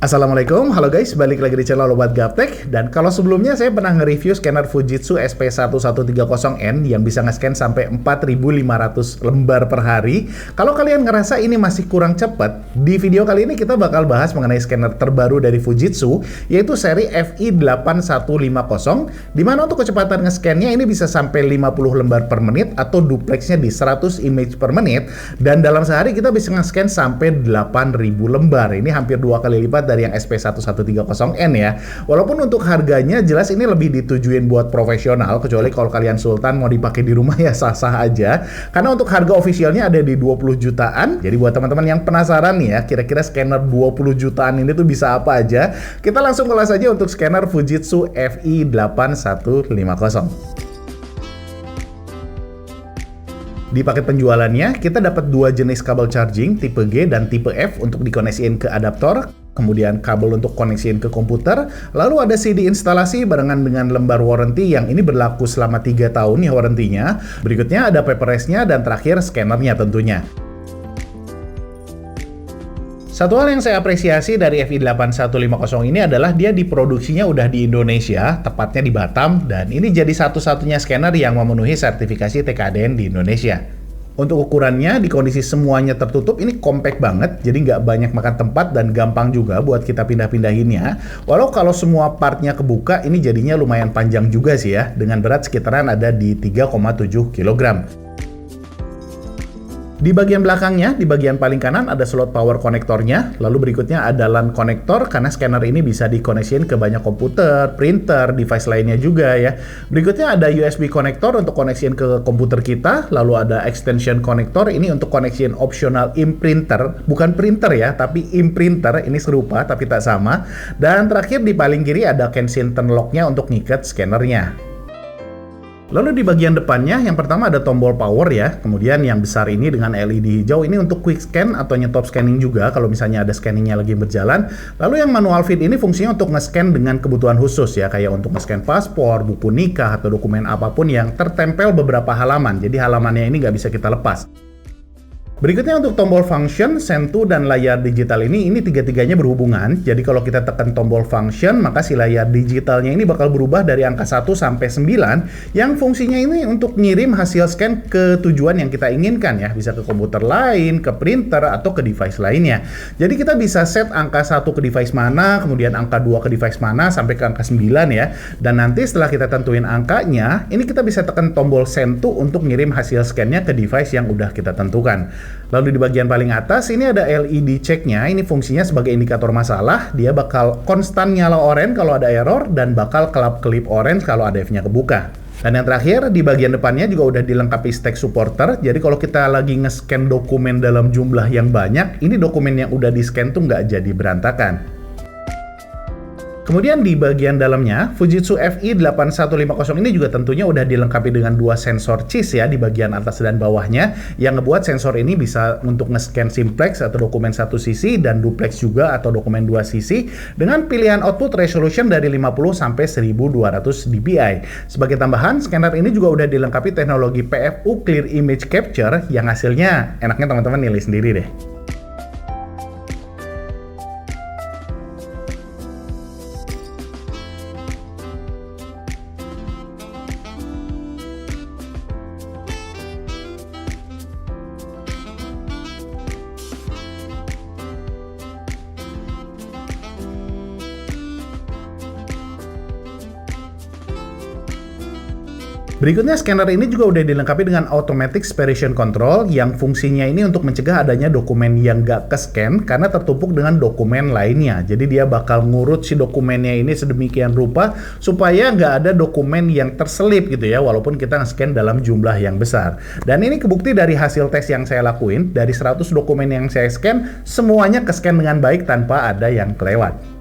Assalamualaikum, halo guys, balik lagi di channel Obat Gaptek. Dan kalau sebelumnya saya pernah nge-review scanner Fujitsu SP1130N yang bisa nge-scan sampai 4.500 lembar per hari. Kalau kalian ngerasa ini masih kurang cepat, di video kali ini kita bakal bahas mengenai scanner terbaru dari Fujitsu, yaitu seri FI8150, dimana untuk kecepatan nge-scannya ini bisa sampai 50 lembar per menit atau duplexnya di 100 image per menit. Dan dalam sehari kita bisa nge-scan sampai 8.000 lembar. Ini hampir 2 kali lipat dari yang SP1130N ya. Walaupun untuk harganya jelas ini lebih ditujuin buat profesional, kecuali kalau kalian sultan mau dipakai di rumah ya sah-sah aja. Karena untuk harga officialnya ada di 20 jutaan. Jadi buat teman-teman yang penasaran nih ya, kira-kira scanner 20 jutaan ini tuh bisa apa aja, kita langsung kelas aja untuk scanner Fujitsu FI8150. Di paket penjualannya, kita dapat dua jenis kabel charging, tipe G dan tipe F untuk dikoneksiin ke adaptor, kemudian kabel untuk koneksiin ke komputer, lalu ada CD instalasi barengan dengan lembar warranty yang ini berlaku selama 3 tahun ya warrantinya. Berikutnya ada paperless-nya dan terakhir scannernya tentunya. Satu hal yang saya apresiasi dari FI8150 ini adalah dia diproduksinya udah di Indonesia, tepatnya di Batam, dan ini jadi satu-satunya scanner yang memenuhi sertifikasi TKDN di Indonesia. Untuk ukurannya, di kondisi semuanya tertutup, ini compact banget, jadi nggak banyak makan tempat dan gampang juga buat kita pindah-pindahinnya. Walau kalau semua partnya kebuka, ini jadinya lumayan panjang juga sih ya, dengan berat sekitaran ada di 3,7 kg. Di bagian belakangnya, di bagian paling kanan ada slot power konektornya, lalu berikutnya ada LAN konektor karena scanner ini bisa dikoneksiin ke banyak komputer, printer, device lainnya juga ya. Berikutnya ada USB konektor untuk koneksiin ke komputer kita, lalu ada extension konektor ini untuk koneksiin optional imprinter, bukan printer ya, tapi imprinter, ini serupa tapi tak sama. Dan terakhir di paling kiri ada Kensington lock-nya untuk ngikat scannernya. Lalu di bagian depannya, yang pertama ada tombol power ya, kemudian yang besar ini dengan LED hijau ini untuk quick scan atau nyetop scanning juga kalau misalnya ada scanningnya lagi berjalan. Lalu yang manual feed ini fungsinya untuk nge-scan dengan kebutuhan khusus ya, kayak untuk nge-scan paspor, buku nikah, atau dokumen apapun yang tertempel beberapa halaman, jadi halamannya ini nggak bisa kita lepas. Berikutnya untuk tombol function, send to, dan layar digital ini tiga-tiganya berhubungan. Jadi kalau kita tekan tombol function, maka si layar digitalnya ini bakal berubah dari angka 1 sampai 9, yang fungsinya ini untuk ngirim hasil scan ke tujuan yang kita inginkan ya. Bisa ke komputer lain, ke printer, atau ke device lainnya. Jadi kita bisa set angka 1 ke device mana, kemudian angka 2 ke device mana, sampai ke angka 9 ya. Dan nanti setelah kita tentuin angkanya, ini kita bisa tekan tombol send to untuk ngirim hasil scan-nya ke device yang udah kita tentukan. Lalu di bagian paling atas ini ada LED check-nya, ini fungsinya sebagai indikator masalah, dia bakal konstan nyala orange kalau ada error dan bakal kelap-kelip orange kalau ada F-nya kebuka. Dan yang terakhir di bagian depannya juga udah dilengkapi stack supporter, jadi kalau kita lagi nge-scan dokumen dalam jumlah yang banyak, ini dokumen yang udah di-scan tuh nggak jadi berantakan. Kemudian di bagian dalamnya, Fujitsu FI8150 ini juga tentunya udah dilengkapi dengan dua sensor CIS ya di bagian atas dan bawahnya, yang ngebuat sensor ini bisa untuk nge-scan simplex atau dokumen satu sisi dan duplex juga atau dokumen dua sisi dengan pilihan output resolution dari 50 sampai 1200 dpi. Sebagai tambahan, scanner ini juga udah dilengkapi teknologi PFU Clear Image Capture yang hasilnya enaknya teman-teman nilai sendiri deh. Berikutnya, scanner ini juga udah dilengkapi dengan Automatic Separation Control yang fungsinya ini untuk mencegah adanya dokumen yang nggak ke-scan karena tertumpuk dengan dokumen lainnya. Jadi dia bakal ngurut si dokumennya ini sedemikian rupa supaya nggak ada dokumen yang terselip gitu ya, walaupun kita nge-scan dalam jumlah yang besar. Dan ini kebukti dari hasil tes yang saya lakuin, dari 100 dokumen yang saya scan, semuanya ke-scan dengan baik tanpa ada yang kelewat.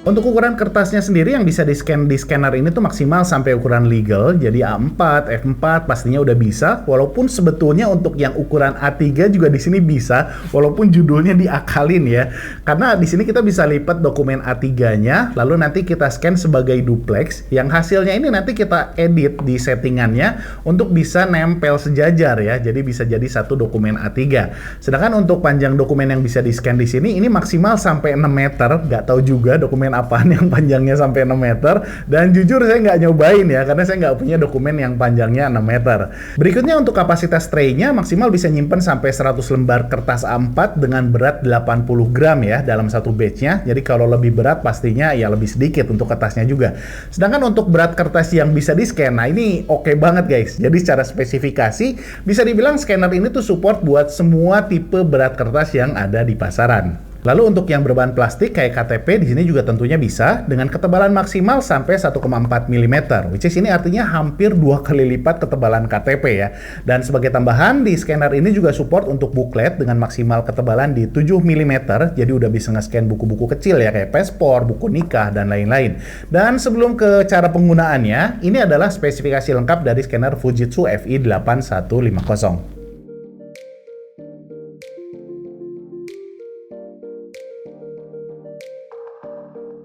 Untuk ukuran kertasnya sendiri yang bisa di-scan di scanner ini tuh maksimal sampai ukuran legal, jadi A4, F4 pastinya udah bisa. Walaupun sebetulnya untuk yang ukuran A3 juga di sini bisa, walaupun judulnya diakalin ya. Karena di sini kita bisa lipat dokumen A3-nya, lalu nanti kita scan sebagai duplex. Yang hasilnya ini nanti kita edit di settingannya untuk bisa nempel sejajar ya. Jadi bisa jadi satu dokumen A3. Sedangkan untuk panjang dokumen yang bisa di-scan di sini ini maksimal sampai 6 meter. Nggak tahu juga dokumen apaan yang panjangnya sampai 6 meter, dan jujur saya nggak nyobain ya karena saya nggak punya dokumen yang panjangnya 6 meter. Berikutnya untuk kapasitas tray-nya maksimal bisa nyimpen sampai 100 lembar kertas A4 dengan berat 80 gram ya dalam satu batch-nya. Jadi kalau lebih berat pastinya ya lebih sedikit untuk kertasnya juga. Sedangkan untuk berat kertas yang bisa di-scan, nah ini oke banget guys. Jadi secara spesifikasi bisa dibilang scanner ini tuh support buat semua tipe berat kertas yang ada di pasaran. Lalu untuk yang berbahan plastik kayak KTP di sini juga tentunya bisa dengan ketebalan maksimal sampai 1,4 mm, which is ini artinya hampir 2 kali lipat ketebalan KTP ya. Dan sebagai tambahan di scanner ini juga support untuk booklet dengan maksimal ketebalan di 7 mm, jadi udah bisa nge-scan buku-buku kecil ya kayak paspor, buku nikah dan lain-lain. Dan sebelum ke cara penggunaannya, ini adalah spesifikasi lengkap dari scanner Fujitsu FI8150.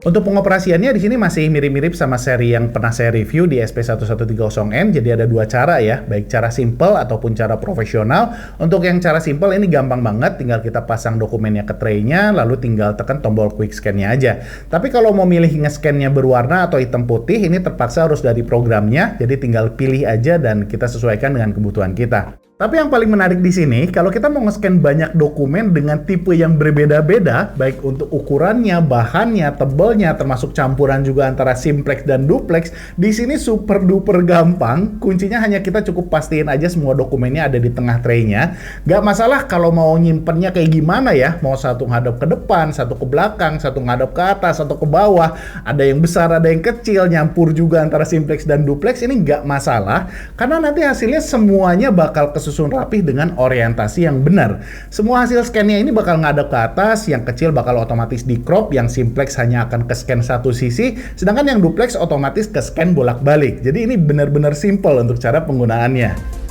Untuk pengoperasiannya di sini masih mirip-mirip sama seri yang pernah saya review di SP1130N. Jadi ada dua cara ya, baik cara simple ataupun cara profesional. Untuk yang cara simple ini gampang banget, tinggal kita pasang dokumennya ke tray-nya, lalu tinggal tekan tombol quick scan-nya aja. Tapi kalau mau milih nge-scan-nya berwarna atau hitam putih, ini terpaksa harus dari programnya, jadi tinggal pilih aja dan kita sesuaikan dengan kebutuhan kita. Tapi yang paling menarik di sini, kalau kita mau nge-scan banyak dokumen dengan tipe yang berbeda-beda, baik untuk ukurannya, bahannya, tebalnya, termasuk campuran juga antara simplex dan duplex, di sini super duper gampang. Kuncinya hanya kita cukup pastiin aja semua dokumennya ada di tengah tray-nya. Gak masalah kalau mau nyimpennya kayak gimana ya, mau satu ngadep ke depan, satu ke belakang, satu ngadep ke atas, satu ke bawah, ada yang besar, ada yang kecil, nyampur juga antara simplex dan duplex, ini gak masalah, karena nanti hasilnya semuanya bakal susun rapih dengan orientasi yang benar. Semua hasil scan-nya ini bakal ngadep ke atas, yang kecil bakal otomatis di crop, yang simplex hanya akan ke scan satu sisi, sedangkan yang duplex otomatis ke scan bolak-balik. Jadi ini benar-benar simple untuk cara penggunaannya.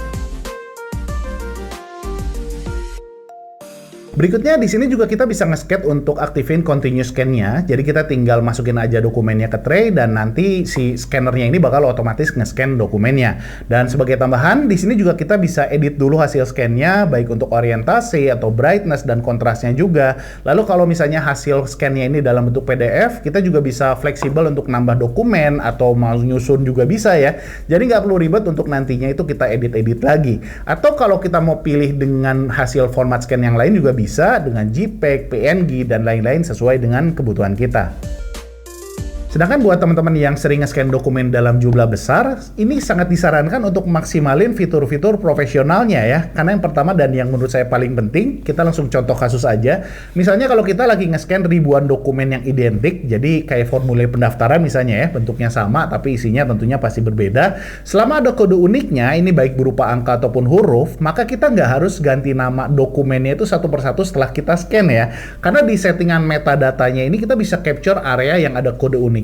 Berikutnya di sini juga kita bisa nge-scan untuk aktifin continuous scan-nya. Jadi kita tinggal masukin aja dokumennya ke tray dan nanti si scannernya ini bakal otomatis nge-scan dokumennya. Dan sebagai tambahan di sini juga kita bisa edit dulu hasil scan-nya baik untuk orientasi atau brightness dan kontrasnya juga. Lalu kalau misalnya hasil scan-nya ini dalam bentuk PDF, kita juga bisa fleksibel untuk nambah dokumen atau mau nyusun juga bisa ya. Jadi nggak perlu ribet untuk nantinya itu kita edit-edit lagi. Atau kalau kita mau pilih dengan hasil format scan yang lain juga bisa dengan JPEG, PNG, dan lain-lain sesuai dengan kebutuhan kita. Sedangkan buat teman-teman yang sering nge-scan dokumen dalam jumlah besar, ini sangat disarankan untuk maksimalin fitur-fitur profesionalnya ya. Karena yang pertama dan yang menurut saya paling penting, kita langsung contoh kasus aja. Misalnya kalau kita lagi nge-scan ribuan dokumen yang identik, jadi kayak formulir pendaftaran misalnya ya, bentuknya sama tapi isinya tentunya pasti berbeda. Selama ada kode uniknya, ini baik berupa angka ataupun huruf, maka kita nggak harus ganti nama dokumennya itu satu persatu setelah kita scan ya. Karena di settingan metadatanya ini kita bisa capture area yang ada kode unik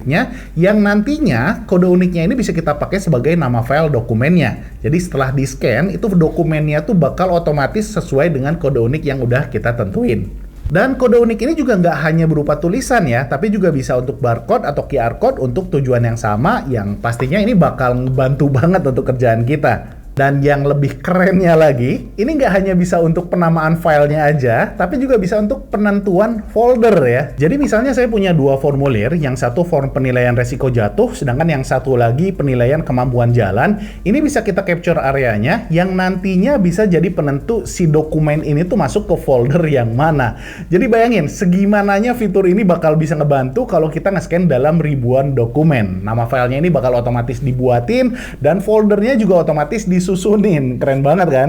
yang nantinya kode uniknya ini bisa kita pakai sebagai nama file dokumennya. Jadi setelah di scan itu dokumennya tuh bakal otomatis sesuai dengan kode unik yang udah kita tentuin. Dan kode unik ini juga nggak hanya berupa tulisan ya, tapi juga bisa untuk barcode atau QR code untuk tujuan yang sama, yang pastinya ini bakal ngebantu banget untuk kerjaan kita. Dan yang lebih kerennya lagi, ini nggak hanya bisa untuk penamaan filenya aja, tapi juga bisa untuk penentuan folder ya. Jadi misalnya saya punya dua formulir, yang satu form penilaian resiko jatuh, sedangkan yang satu lagi penilaian kemampuan jalan. Ini bisa kita capture areanya, yang nantinya bisa jadi penentu si dokumen ini tuh masuk ke folder yang mana. Jadi bayangin, segimananya fitur ini bakal bisa ngebantu kalau kita nge-scan dalam ribuan dokumen. Nama filenya ini bakal otomatis dibuatin, dan foldernya juga otomatis disusunin. Keren banget kan?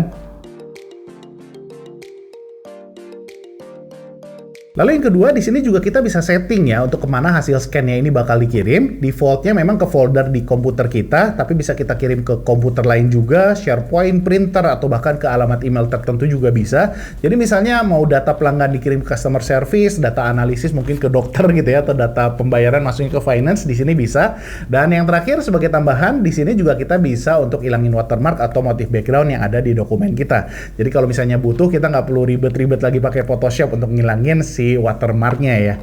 Lalu yang kedua, di sini juga kita bisa setting ya untuk kemana hasil scan-nya ini bakal dikirim. Defaultnya memang ke folder di komputer kita, tapi bisa kita kirim ke komputer lain juga, SharePoint, printer, atau bahkan ke alamat email tertentu juga bisa. Jadi misalnya mau data pelanggan dikirim ke customer service, data analisis mungkin ke dokter gitu ya, atau data pembayaran masuknya ke finance, di sini bisa. Dan yang terakhir sebagai tambahan, di sini juga kita bisa untuk ilangin watermark atau motif background yang ada di dokumen kita. Jadi kalau misalnya butuh, kita nggak perlu ribet-ribet lagi pakai Photoshop untuk ngilangin si watermarknya ya.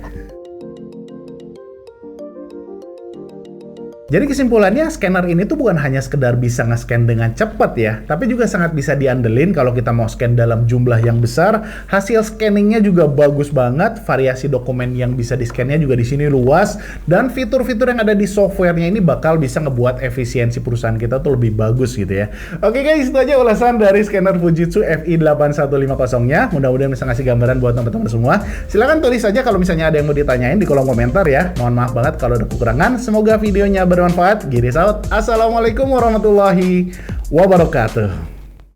Jadi kesimpulannya, scanner ini tuh bukan hanya sekedar bisa nge-scan dengan cepat ya, tapi juga sangat bisa diandelin kalau kita mau scan dalam jumlah yang besar. Hasil scanningnya juga bagus banget, variasi dokumen yang bisa di-scan-nya juga di sini luas, dan fitur-fitur yang ada di softwarenya ini bakal bisa ngebuat efisiensi perusahaan kita tuh lebih bagus gitu ya. Oke guys, itu aja ulasan dari scanner Fujitsu FI8150-nya. Mudah-mudahan bisa ngasih gambaran buat teman-teman semua. Silahkan tulis aja kalau misalnya ada yang mau ditanyain di kolom komentar ya. Mohon maaf banget kalau ada kekurangan. Semoga videonya bermanfaat. Giris out. Assalamualaikum warahmatullahi wabarakatuh.